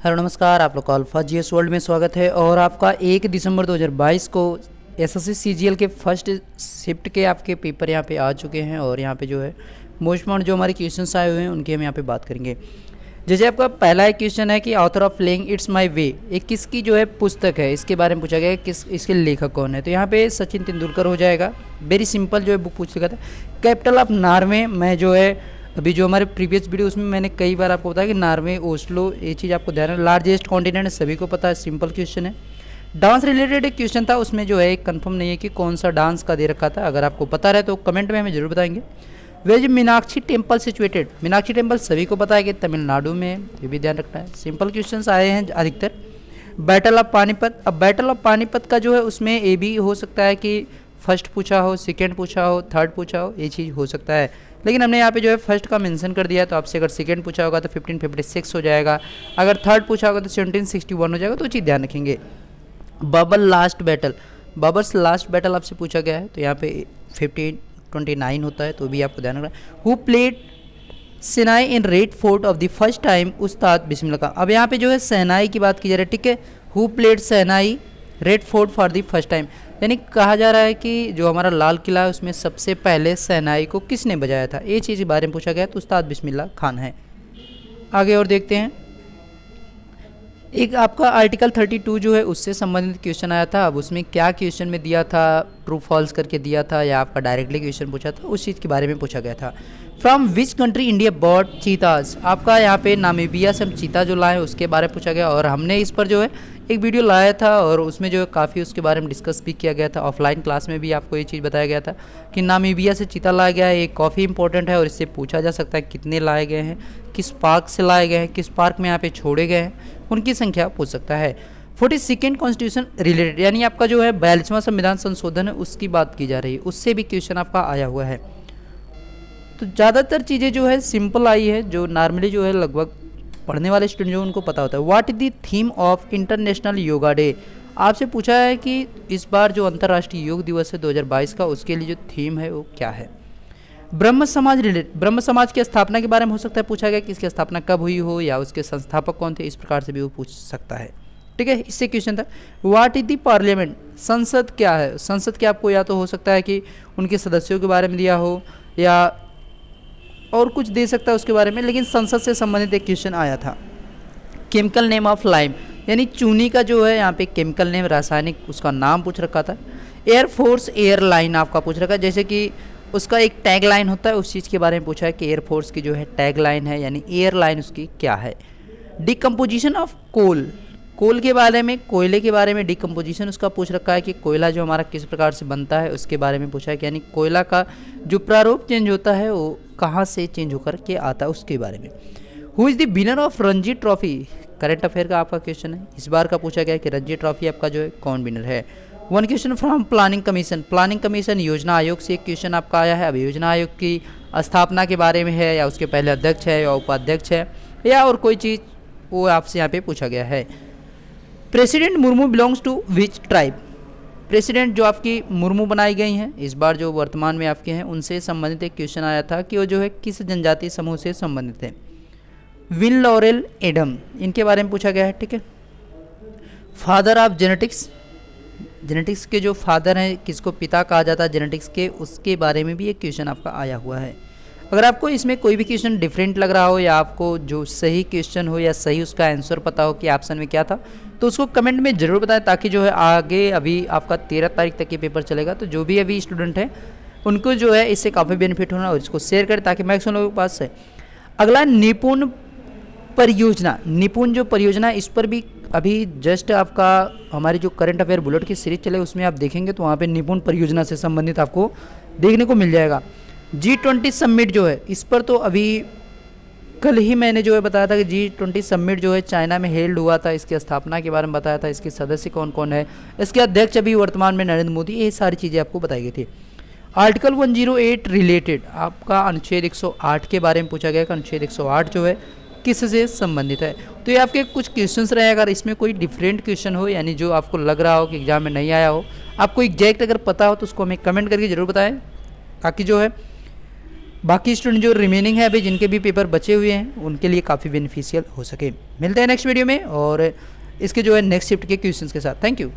Hello नमस्कार, आप लोग का अल्फा जीएस वर्ल्ड में स्वागत है। और आपका 1 दिसंबर 2022 को एसएससी सीजीएल के फर्स्ट शिफ्ट के आपके पेपर यहाँ पे आ चुके हैं। और यहाँ पे जो है मोस्ट इम्पॉर्टेंट जो हमारे क्वेश्चंस आए हुए हैं उनकी हम यहाँ पे बात करेंगे। जैसे आपका पहला एक क्वेश्चन है कि author of playing it's my way एक किसकी जो है पुस्तक है, इसके बारे में पूछा गया है, किस इसके लेखक कौन है। तो यहाँ पे सचिन तेंदुलकर हो जाएगा। वेरी सिंपल जो है बुक पूछ लिखा था। कैपिटल ऑफ नॉर्वे, मैं जो है अभी जो हमारे प्रीवियस वीडियो उसमें मैंने कई बार आपको बताया कि नॉर्वे, ओस्लो, ये चीज़ आपको ध्यान है। लार्जेस्ट कॉन्टिनेंट सभी को पता है, सिंपल क्वेश्चन है। डांस रिलेटेड एक क्वेश्चन था, उसमें जो है कंफर्म नहीं है कि कौन सा डांस का दे रखा था। अगर आपको पता रहे तो कमेंट में हमें जरूर बताएंगे। वे जो Meenakshi temple situated, Meenakshi temple सभी को पता है कि तमिलनाडु में है, ये भी ध्यान रखना है। सिंपल क्वेश्चंस आए हैं अधिकतर। बैटल ऑफ पानीपत, अब बैटल ऑफ पानीपत का जो है उसमें ये भी हो सकता है कि फर्स्ट पूछा हो, सेकेंड पूछा हो, थर्ड पूछा हो, ये चीज़ हो सकता है। लेकिन हमने यहाँ पे जो है फर्स्ट का मेंशन कर दिया, तो आपसे अगर सेकेंड पूछा होगा तो 1556 हो जाएगा, अगर थर्ड पूछा होगा तो 1761 हो जाएगा। तो चीज़ ध्यान रखेंगे। Bubble last battle, bubbles last battle आपसे पूछा गया है, तो यहाँ पे 1529 होता है, तो भी आपको ध्यान रखना है। Who played shehnai in red fort of the first time, उस्ताद बिस्मिल्लाह खां। अब यहाँ पे जो है सेनाई की बात की जा रही है, ठीक है। Who played shehnai red fort for the first time, यानी कहा जा रहा है कि जो हमारा लाल किला है उसमें सबसे पहले सेनाई को किसने बजाया था, ये चीज़ के बारे में पूछा गया, तो उस्ताद बिस्मिल्लाह खान है। आगे और देखते हैं। एक आपका आर्टिकल 32 जो है उससे संबंधित क्वेश्चन आया था। अब उसमें क्या क्वेश्चन में दिया था, ट्रू फॉल्स करके दिया था या आपका डायरेक्टली क्वेश्चन पूछा था, उस चीज़ के बारे में पूछा गया था। From which country India bought cheetahs, आपका यहाँ पे नामीबिया से हम चीता जो लाए उसके बारे में पूछा गया। और हमने इस पर जो है एक वीडियो लाया था और उसमें जो है काफ़ी उसके बारे में डिस्कस भी किया गया था। ऑफलाइन क्लास में भी आपको ये चीज़ बताया गया था कि नामीबिया से चीता लाया गया है, ये काफ़ी इंपॉर्टेंट है। और इससे पूछा जा सकता है कितने लाए गए हैं, किस पार्क से लाए गए हैं, किस पार्क में यहाँ पे छोड़े गए हैं, उनकी संख्या पूछ सकता है। 42nd कॉन्स्टिट्यूशन रिलेटेड, यानी आपका जो है 42वां संविधान संशोधन है उसकी बात की जा रही है, उससे भी क्वेश्चन आपका आया हुआ है। तो ज़्यादातर चीज़ें जो है सिंपल आई है, जो नॉर्मली जो है लगभग पढ़ने वाले स्टूडेंट जो उनको पता होता है। What is the theme of international yoga day, आपसे पूछा है कि इस बार जो अंतर्राष्ट्रीय योग दिवस है 2022 का, उसके लिए जो थीम है वो क्या है। ब्रह्म समाज रिलेटेड, ब्रह्म समाज की स्थापना के बारे में हो सकता है पूछा गया कि इसकी स्थापना कब हुई हो या उसके संस्थापक कौन थे, इस प्रकार से भी वो पूछ सकता है, ठीक है। इससे क्वेश्चन था। व्हाट इज द पार्लियामेंट, संसद क्या है। संसद के आपको या तो हो सकता है कि उनके सदस्यों के बारे में दिया हो या और कुछ दे सकता है उसके बारे में, लेकिन संसद से संबंधित एक क्वेश्चन आया था। केमिकल नेम ऑफ लाइम, यानी चूनी का जो है यहाँ पे केमिकल नेम, रासायनिक उसका नाम पूछ रखा था। एयरफोर्स एयरलाइन आपका पूछ रखा है, जैसे कि उसका एक टैग लाइन होता है, उस चीज़ के बारे में पूछा है कि एयरफोर्स की जो है टैग लाइन है, यानी एयरलाइन उसकी क्या है। डिकम्पोजिशन ऑफ कोल, कोल के बारे में, कोयले के बारे में डिकम्पोजिशन उसका पूछ रखा है कि कोयला जो हमारा किस प्रकार से बनता है उसके बारे में पूछा है कि यानी कोयला का जो प्रारूप चेंज होता है वो कहाँ से चेंज होकर के आता है उसके बारे में। Who is the winner of Ranji trophy, current affair का आपका क्वेश्चन है, इस बार का पूछा गया कि रणजी ट्रॉफी आपका जो है कौन विनर है। One question from planning commission, planning commission योजना आयोग से एक क्वेश्चन आपका आया है। अब योजना आयोग की स्थापना के बारे में है या उसके पहले अध्यक्ष है या उपाध्यक्ष है या और कोई चीज़, वो आपसे यहाँ पे पूछा गया है। President Murmu belongs to which tribe, president जो आपकी मुर्मू बनाई गई हैं इस बार जो वर्तमान में आपके हैं, उनसे संबंधित एक क्वेश्चन आया था कि वो जो है किस जनजातीय समूह से संबंधित है। विन लॉरेल एडम, इनके बारे में पूछा गया है, ठीक है। फादर ऑफ जेनेटिक्स, जेनेटिक्स के जो फादर हैं, किसको पिता कहा जाता है जेनेटिक्स के, उसके बारे में भी एक क्वेश्चन आपका आया हुआ है। अगर आपको इसमें कोई भी क्वेश्चन डिफरेंट लग रहा हो या आपको जो सही क्वेश्चन हो या सही उसका आंसर पता हो कि ऑप्शन में क्या था, तो उसको कमेंट में ज़रूर बताएं, ताकि जो है आगे अभी आपका 13 तारीख तक ये पेपर चलेगा, तो जो भी अभी स्टूडेंट हैं उनको जो है इससे काफ़ी बेनिफिट होना, और इसको शेयर करें ताकि मैक्सिमम लोगों के पास है। अगला निपुण परियोजना, निपुण जो परियोजना, इस पर भी अभी जस्ट आपका हमारी जो करंट अफेयर बुलेट की सीरीज चले उसमें आप देखेंगे तो वहाँ पे निपुण परियोजना से संबंधित आपको देखने को मिल जाएगा। G20 समिट जो है, इस पर तो अभी कल ही मैंने जो है बताया था कि G20 समिट जो है चाइना में हेल्ड हुआ था, इसकी स्थापना के बारे में बताया था, इसके सदस्य कौन कौन है, इसके अध्यक्ष अभी वर्तमान में नरेंद्र मोदी, ये सारी चीज़ें आपको बताई गई थी। आर्टिकल 108 रिलेटेड, आपका अनुच्छेद 108 के बारे में पूछा गया कि अनुच्छेद 108 जो है किससे संबंधित है। तो ये आपके कुछ क्वेश्चंस रहे, अगर इसमें कोई डिफरेंट क्वेश्चन हो यानी जो आपको लग रहा हो कि एग्जाम में नहीं आया हो, आपको एग्जैक्ट अगर पता हो तो उसको हमें कमेंट करके ज़रूर बताएं, ताकि जो है बाकी स्टूडेंट जो रिमेनिंग है अभी जिनके भी पेपर बचे हुए हैं उनके लिए काफ़ी बेनिफिशियल हो सके। मिलते हैं नेक्स्ट वीडियो में और इसके जो है नेक्स्ट शिफ्ट के क्वेश्चंस के साथ। Thank you.